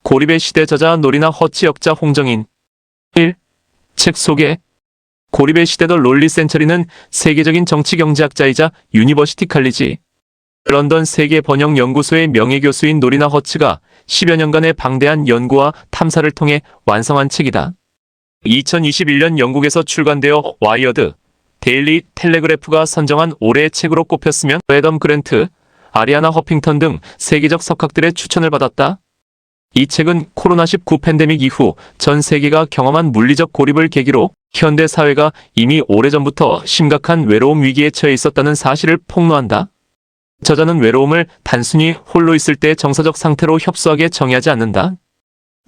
고립의 시대 저자 노리나 허치 역자 홍정인 1. 책 소개. 고립의 시대 더 롤리 센처리는 세계적인 정치경제학자이자 유니버시티 칼리지 런던 세계 번역 연구소의 명예교수인 노리나 허츠가 10여 년간의 방대한 연구와 탐사를 통해 완성한 책이다. 2021년 영국에서 출간되어 와이어드, 데일리 텔레그래프가 선정한 올해의 책으로 꼽혔으며 애덤 그랜트, 아리아나 허핑턴 등 세계적 석학들의 추천을 받았다. 이 책은 코로나19 팬데믹 이후 전 세계가 경험한 물리적 고립을 계기로 현대 사회가 이미 오래전부터 심각한 외로움 위기에 처해 있었다는 사실을 폭로한다. 저자는 외로움을 단순히 홀로 있을 때의 정서적 상태로 협소하게 정의하지 않는다.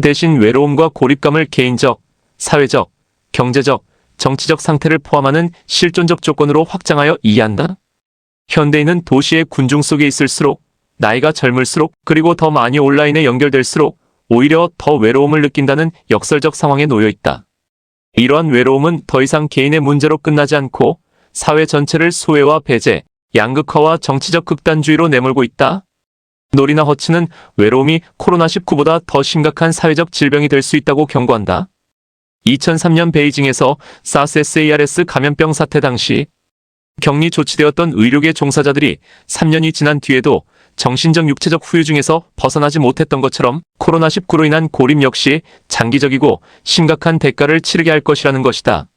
대신 외로움과 고립감을 개인적, 사회적, 경제적, 정치적 상태를 포함하는 실존적 조건으로 확장하여 이해한다. 현대인은 도시의 군중 속에 있을수록, 나이가 젊을수록, 그리고 더 많이 온라인에 연결될수록 오히려 더 외로움을 느낀다는 역설적 상황에 놓여 있다. 이러한 외로움은 더 이상 개인의 문제로 끝나지 않고 사회 전체를 소외와 배제, 양극화와 정치적 극단주의로 내몰고 있다. 노리나 허츠는 외로움이 코로나19보다 더 심각한 사회적 질병이 될 수 있다고 경고한다. 2003년 베이징에서 사스 SARS 감염병 사태 당시 격리 조치되었던 의료계 종사자들이 3년이 지난 뒤에도 정신적 육체적 후유증에서 벗어나지 못했던 것처럼 코로나19로 인한 고립 역시 장기적이고 심각한 대가를 치르게 할 것이라는 것이다.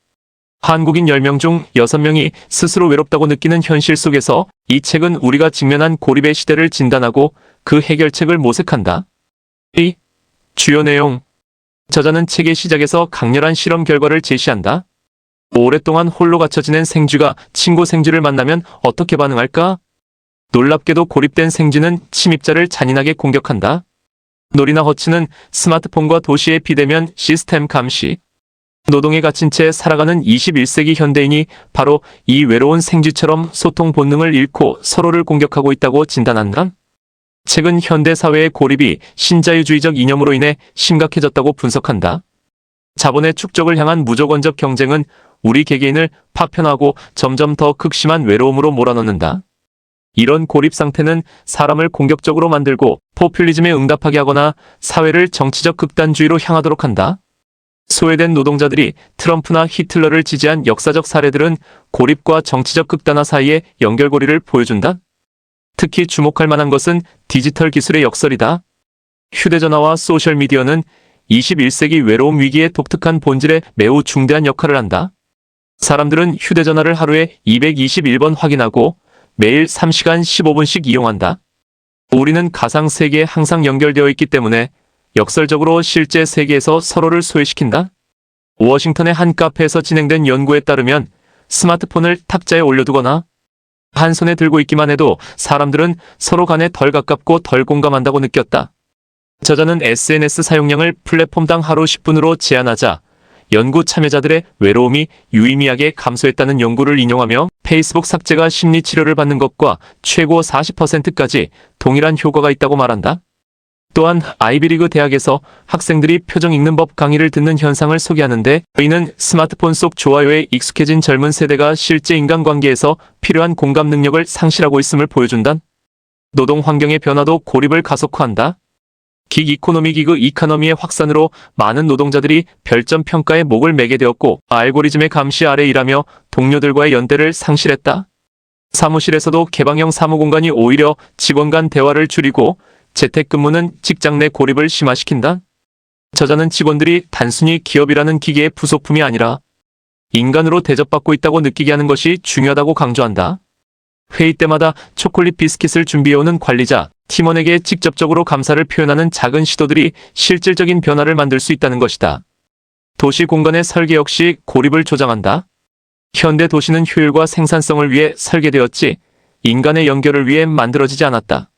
한국인 10명 중 6명이 스스로 외롭다고 느끼는 현실 속에서 이 책은 우리가 직면한 고립의 시대를 진단하고 그 해결책을 모색한다. 2. 주요 내용. 저자는 책의 시작에서 강렬한 실험 결과를 제시한다. 오랫동안 홀로 갇혀 지낸 생쥐가 친구 생쥐를 만나면 어떻게 반응할까? 놀랍게도 고립된 생쥐는 침입자를 잔인하게 공격한다. 노리나 허츠는 스마트폰과 도시의 비대면 시스템 감시, 노동에 갇힌 채 살아가는 21세기 현대인이 바로 이 외로운 생쥐처럼 소통 본능을 잃고 서로를 공격하고 있다고 진단한다. 책은 현대 사회의 고립이 신자유주의적 이념으로 인해 심각해졌다고 분석한다. 자본의 축적을 향한 무조건적 경쟁은 우리 개개인을 파편화하고 점점 더 극심한 외로움으로 몰아넣는다. 이런 고립 상태는 사람을 공격적으로 만들고 포퓰리즘에 응답하게 하거나 사회를 정치적 극단주의로 향하도록 한다. 소외된 노동자들이 트럼프나 히틀러를 지지한 역사적 사례들은 고립과 정치적 극단화 사이의 연결고리를 보여준다. 특히 주목할 만한 것은 디지털 기술의 역설이다. 휴대전화와 소셜미디어는 21세기 외로움 위기의 독특한 본질에 매우 중대한 역할을 한다. 사람들은 휴대전화를 하루에 221번 확인하고 매일 3시간 15분씩 이용한다. 우리는 가상 세계에 항상 연결되어 있기 때문에 역설적으로 실제 세계에서 서로를 소외시킨다. 워싱턴의 한 카페에서 진행된 연구에 따르면 스마트폰을 탁자에 올려두거나 한 손에 들고 있기만 해도 사람들은 서로 간에 덜 가깝고 덜 공감한다고 느꼈다. 저자는 SNS 사용량을 플랫폼당 하루 10분으로 제한하자 연구 참여자들의 외로움이 유의미하게 감소했다는 연구를 인용하며 페이스북 삭제가 심리치료를 받는 것과 최고 40%까지 동일한 효과가 있다고 말한다. 또한 아이비리그 대학에서 학생들이 표정 읽는 법 강의를 듣는 현상을 소개하는데 이는 스마트폰 속 좋아요에 익숙해진 젊은 세대가 실제 인간관계에서 필요한 공감 능력을 상실하고 있음을 보여준다. 노동 환경의 변화도 고립을 가속화한다. 긱 이코노미 기그 이카노미의 확산으로 많은 노동자들이 별점 평가에 목을 매게 되었고 알고리즘의 감시 아래 일하며 동료들과의 연대를 상실했다. 사무실에서도 개방형 사무공간이 오히려 직원 간 대화를 줄이고 재택근무는 직장 내 고립을 심화시킨다. 저자는 직원들이 단순히 기업이라는 기계의 부속품이 아니라 인간으로 대접받고 있다고 느끼게 하는 것이 중요하다고 강조한다. 회의 때마다 초콜릿 비스킷을 준비해오는 관리자, 팀원에게 직접적으로 감사를 표현하는 작은 시도들이 실질적인 변화를 만들 수 있다는 것이다. 도시 공간의 설계 역시 고립을 조장한다. 현대 도시는 효율과 생산성을 위해 설계되었지 인간의 연결을 위해 만들어지지 않았다.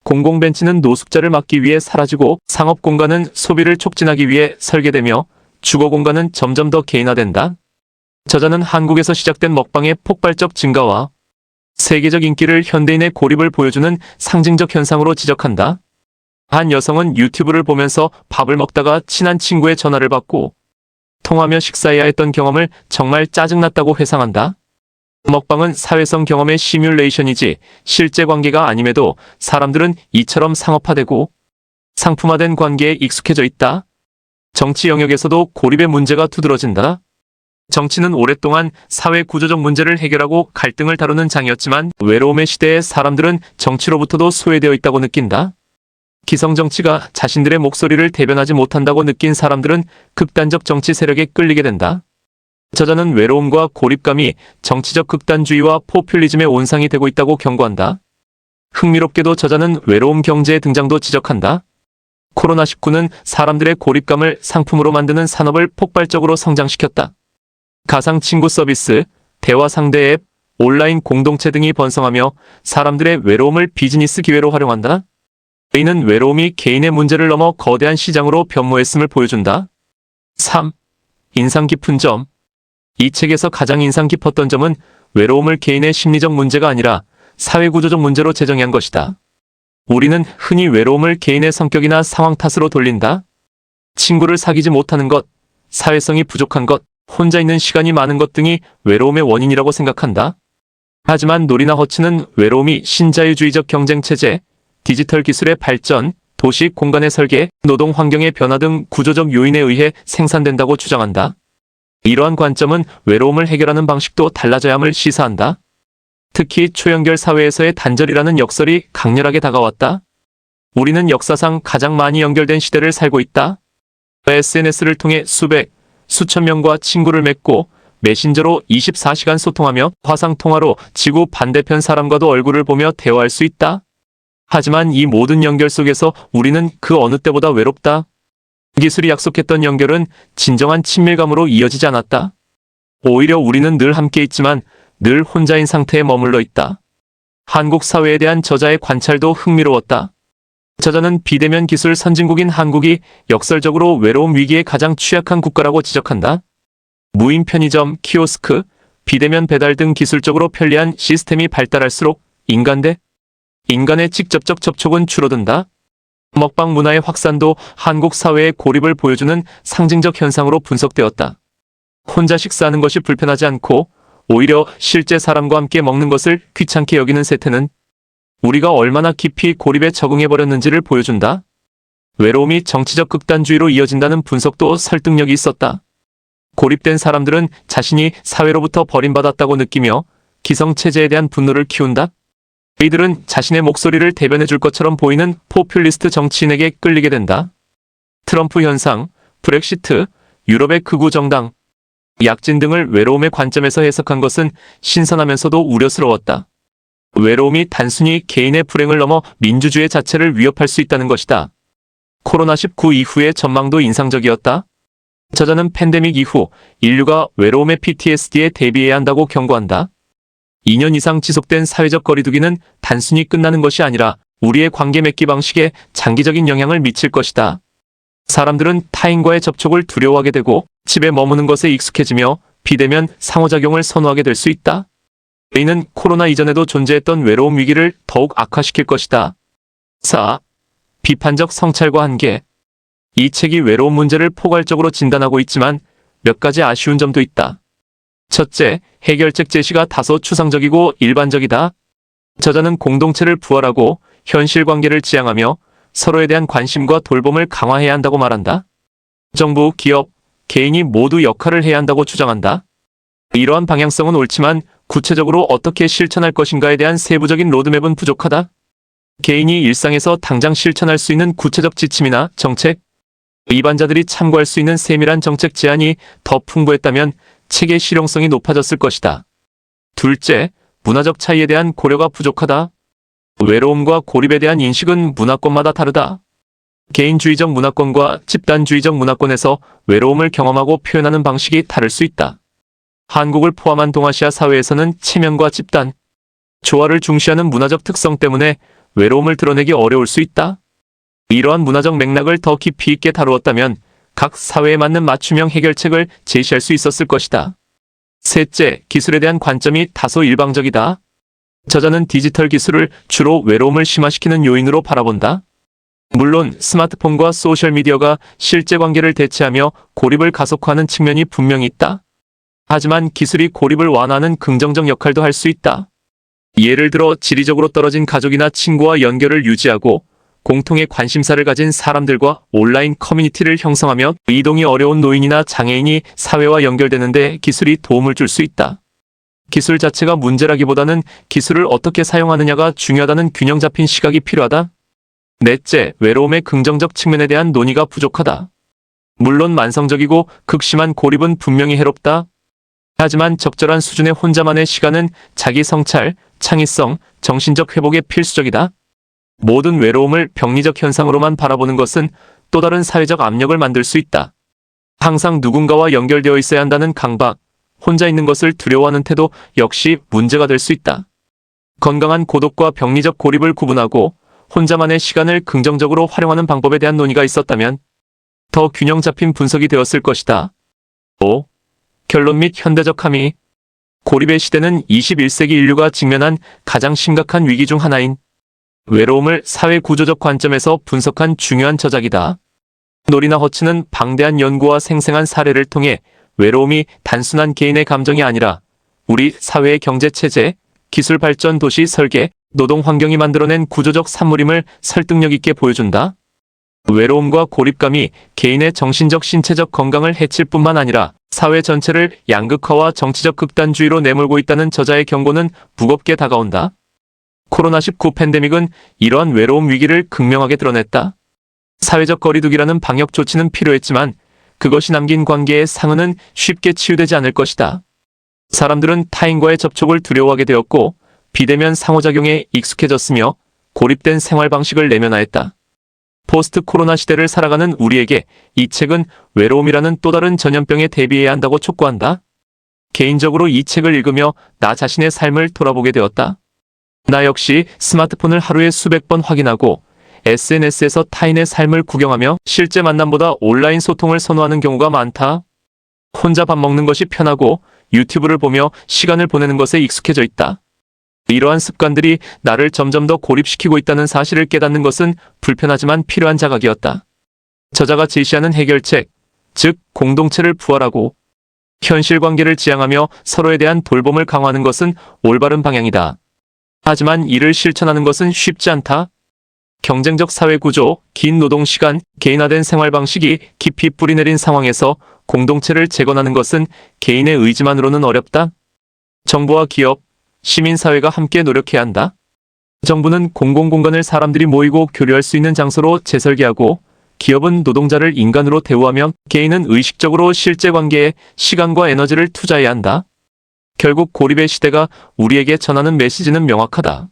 공공벤치는 노숙자를 막기 위해 사라지고 상업 공간은 소비를 촉진하기 위해 설계되며 주거 공간은 점점 더 개인화된다. 저자는 한국에서 시작된 먹방의 폭발적 증가와 세계적 인기를 현대인의 고립을 보여주는 상징적 현상으로 지적한다. 한 여성은 유튜브를 보면서 밥을 먹다가 친한 친구의 전화를 받고 통화하며 식사해야 했던 경험을 정말 짜증났다고 회상한다. 먹방은 사회성 경험의 시뮬레이션이지 실제 관계가 아님에도 사람들은 이처럼 상업화되고 상품화된 관계에 익숙해져 있다. 정치 영역에서도 고립의 문제가 두드러진다. 정치는 오랫동안 사회 구조적 문제를 해결하고 갈등을 다루는 장이었지만 외로움의 시대에 사람들은 정치로부터도 소외되어 있다고 느낀다. 기성 정치가 자신들의 목소리를 대변하지 못한다고 느낀 사람들은 극단적 정치 세력에 끌리게 된다. 저자는 외로움과 고립감이 정치적 극단주의와 포퓰리즘의 온상이 되고 있다고 경고한다. 흥미롭게도 저자는 외로움 경제의 등장도 지적한다. 코로나19는 사람들의 고립감을 상품으로 만드는 산업을 폭발적으로 성장시켰다. 가상 친구 서비스, 대화 상대 앱, 온라인 공동체 등이 번성하며 사람들의 외로움을 비즈니스 기회로 활용한다. 이는 외로움이 개인의 문제를 넘어 거대한 시장으로 변모했음을 보여준다. 3. 인상 깊은 점. 이 책에서 가장 인상 깊었던 점은 외로움을 개인의 심리적 문제가 아니라 사회구조적 문제로 재정의한 것이다. 우리는 흔히 외로움을 개인의 성격이나 상황 탓으로 돌린다. 친구를 사귀지 못하는 것, 사회성이 부족한 것, 혼자 있는 시간이 많은 것 등이 외로움의 원인이라고 생각한다. 하지만 노리나 허츠는 외로움이 신자유주의적 경쟁체제, 디지털 기술의 발전, 도시 공간의 설계, 노동 환경의 변화 등 구조적 요인에 의해 생산된다고 주장한다. 이러한 관점은 외로움을 해결하는 방식도 달라져야 함을 시사한다. 특히 초연결 사회에서의 단절이라는 역설이 강렬하게 다가왔다. 우리는 역사상 가장 많이 연결된 시대를 살고 있다. SNS를 통해 수백, 수천 명과 친구를 맺고 메신저로 24시간 소통하며 화상통화로 지구 반대편 사람과도 얼굴을 보며 대화할 수 있다. 하지만 이 모든 연결 속에서 우리는 그 어느 때보다 외롭다. 기술이 약속했던 연결은 진정한 친밀감으로 이어지지 않았다. 오히려 우리는 늘 함께 있지만 늘 혼자인 상태에 머물러 있다. 한국 사회에 대한 저자의 관찰도 흥미로웠다. 저자는 비대면 기술 선진국인 한국이 역설적으로 외로움 위기에 가장 취약한 국가라고 지적한다. 무인 편의점, 키오스크, 비대면 배달 등 기술적으로 편리한 시스템이 발달할수록 인간의 직접적 접촉은 줄어든다. 먹방 문화의 확산도 한국 사회의 고립을 보여주는 상징적 현상으로 분석되었다. 혼자 식사하는 것이 불편하지 않고 오히려 실제 사람과 함께 먹는 것을 귀찮게 여기는 세태는 우리가 얼마나 깊이 고립에 적응해버렸는지를 보여준다. 외로움이 정치적 극단주의로 이어진다는 분석도 설득력이 있었다. 고립된 사람들은 자신이 사회로부터 버림받았다고 느끼며 기성체제에 대한 분노를 키운다. 이들은 자신의 목소리를 대변해줄 것처럼 보이는 포퓰리스트 정치인에게 끌리게 된다. 트럼프 현상, 브렉시트, 유럽의 극우 정당, 약진 등을 외로움의 관점에서 해석한 것은 신선하면서도 우려스러웠다. 외로움이 단순히 개인의 불행을 넘어 민주주의 자체를 위협할 수 있다는 것이다. 코로나19 이후의 전망도 인상적이었다. 저자는 팬데믹 이후 인류가 외로움의 PTSD에 대비해야 한다고 경고한다. 2년 이상 지속된 사회적 거리두기는 단순히 끝나는 것이 아니라 우리의 관계 맺기 방식에 장기적인 영향을 미칠 것이다. 사람들은 타인과의 접촉을 두려워하게 되고 집에 머무는 것에 익숙해지며 비대면 상호작용을 선호하게 될 수 있다. 이는 코로나 이전에도 존재했던 외로움 위기를 더욱 악화시킬 것이다. 4. 비판적 성찰과 한계. 이 책이 외로움 문제를 포괄적으로 진단하고 있지만 몇 가지 아쉬운 점도 있다. 첫째, 해결책 제시가 다소 추상적이고 일반적이다. 저자는 공동체를 부활하고 현실 관계를 지향하며 서로에 대한 관심과 돌봄을 강화해야 한다고 말한다. 정부, 기업, 개인이 모두 역할을 해야 한다고 주장한다. 이러한 방향성은 옳지만 구체적으로 어떻게 실천할 것인가에 대한 세부적인 로드맵은 부족하다. 개인이 일상에서 당장 실천할 수 있는 구체적 지침이나 정책, 일반자들이 참고할 수 있는 세밀한 정책 제안이 더 풍부했다면 책의 실용성이 높아졌을 것이다. 둘째, 문화적 차이에 대한 고려가 부족하다. 외로움과 고립에 대한 인식은 문화권마다 다르다. 개인주의적 문화권과 집단주의적 문화권에서 외로움을 경험하고 표현하는 방식이 다를 수 있다. 한국을 포함한 동아시아 사회에서는 체면과 집단, 조화를 중시하는 문화적 특성 때문에 외로움을 드러내기 어려울 수 있다. 이러한 문화적 맥락을 더 깊이 있게 다루었다면 각 사회에 맞는 맞춤형 해결책을 제시할 수 있었을 것이다. 셋째, 기술에 대한 관점이 다소 일방적이다. 저자는 디지털 기술을 주로 외로움을 심화시키는 요인으로 바라본다. 물론 스마트폰과 소셜미디어가 실제 관계를 대체하며 고립을 가속화하는 측면이 분명히 있다. 하지만 기술이 고립을 완화하는 긍정적 역할도 할 수 있다. 예를 들어 지리적으로 떨어진 가족이나 친구와 연결을 유지하고 공통의 관심사를 가진 사람들과 온라인 커뮤니티를 형성하며 이동이 어려운 노인이나 장애인이 사회와 연결되는데 기술이 도움을 줄 수 있다. 기술 자체가 문제라기보다는 기술을 어떻게 사용하느냐가 중요하다는 균형 잡힌 시각이 필요하다. 넷째, 외로움의 긍정적 측면에 대한 논의가 부족하다. 물론 만성적이고 극심한 고립은 분명히 해롭다. 하지만 적절한 수준의 혼자만의 시간은 자기 성찰, 창의성, 정신적 회복에 필수적이다. 모든 외로움을 병리적 현상으로만 바라보는 것은 또 다른 사회적 압력을 만들 수 있다. 항상 누군가와 연결되어 있어야 한다는 강박, 혼자 있는 것을 두려워하는 태도 역시 문제가 될 수 있다. 건강한 고독과 병리적 고립을 구분하고 혼자만의 시간을 긍정적으로 활용하는 방법에 대한 논의가 있었다면 더 균형 잡힌 분석이 되었을 것이다. 5. 결론 및 현대적 함의. 고립의 시대는 21세기 인류가 직면한 가장 심각한 위기 중 하나인 외로움을 사회 구조적 관점에서 분석한 중요한 저작이다. 노리나 허츠는 방대한 연구와 생생한 사례를 통해 외로움이 단순한 개인의 감정이 아니라 우리 사회의 경제 체제, 기술 발전, 도시 설계, 노동 환경이 만들어낸 구조적 산물임을 설득력 있게 보여준다. 외로움과 고립감이 개인의 정신적, 신체적 건강을 해칠 뿐만 아니라 사회 전체를 양극화와 정치적 극단주의로 내몰고 있다는 저자의 경고는 무겁게 다가온다. 코로나19 팬데믹은 이러한 외로움 위기를 극명하게 드러냈다. 사회적 거리두기라는 방역 조치는 필요했지만 그것이 남긴 관계의 상흔은 쉽게 치유되지 않을 것이다. 사람들은 타인과의 접촉을 두려워하게 되었고 비대면 상호작용에 익숙해졌으며 고립된 생활 방식을 내면화했다. 포스트 코로나 시대를 살아가는 우리에게 이 책은 외로움이라는 또 다른 전염병에 대비해야 한다고 촉구한다. 개인적으로 이 책을 읽으며 나 자신의 삶을 돌아보게 되었다. 나 역시 스마트폰을 하루에 수백 번 확인하고 SNS에서 타인의 삶을 구경하며 실제 만남보다 온라인 소통을 선호하는 경우가 많다. 혼자 밥 먹는 것이 편하고 유튜브를 보며 시간을 보내는 것에 익숙해져 있다. 이러한 습관들이 나를 점점 더 고립시키고 있다는 사실을 깨닫는 것은 불편하지만 필요한 자각이었다. 저자가 제시하는 해결책, 즉 공동체를 부활하고 현실 관계를 지향하며 서로에 대한 돌봄을 강화하는 것은 올바른 방향이다. 하지만 이를 실천하는 것은 쉽지 않다. 경쟁적 사회 구조, 긴 노동 시간, 개인화된 생활 방식이 깊이 뿌리내린 상황에서 공동체를 재건하는 것은 개인의 의지만으로는 어렵다. 정부와 기업, 시민사회가 함께 노력해야 한다. 정부는 공공공간을 사람들이 모이고 교류할 수 있는 장소로 재설계하고 기업은 노동자를 인간으로 대우하며 개인은 의식적으로 실제 관계에 시간과 에너지를 투자해야 한다. 결국 고립의 시대가 우리에게 전하는 메시지는 명확하다.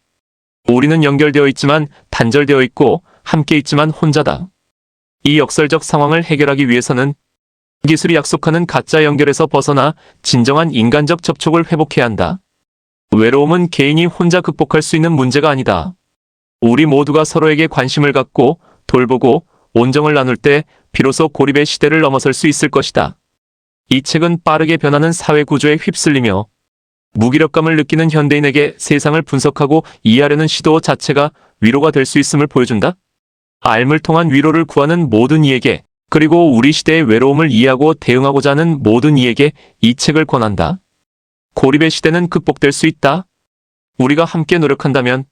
우리는 연결되어 있지만 단절되어 있고 함께 있지만 혼자다. 이 역설적 상황을 해결하기 위해서는 기술이 약속하는 가짜 연결에서 벗어나 진정한 인간적 접촉을 회복해야 한다. 외로움은 개인이 혼자 극복할 수 있는 문제가 아니다. 우리 모두가 서로에게 관심을 갖고 돌보고 온정을 나눌 때 비로소 고립의 시대를 넘어설 수 있을 것이다. 이 책은 빠르게 변하는 사회 구조에 휩쓸리며 무기력감을 느끼는 현대인에게 세상을 분석하고 이해하려는 시도 자체가 위로가 될 수 있음을 보여준다. 알물 통한 위로를 구하는 모든 이에게, 그리고 우리 시대의 외로움을 이해하고 대응하고자 하는 모든 이에게 이 책을 권한다. 고립의 시대는 극복될 수 있다. 우리가 함께 노력한다면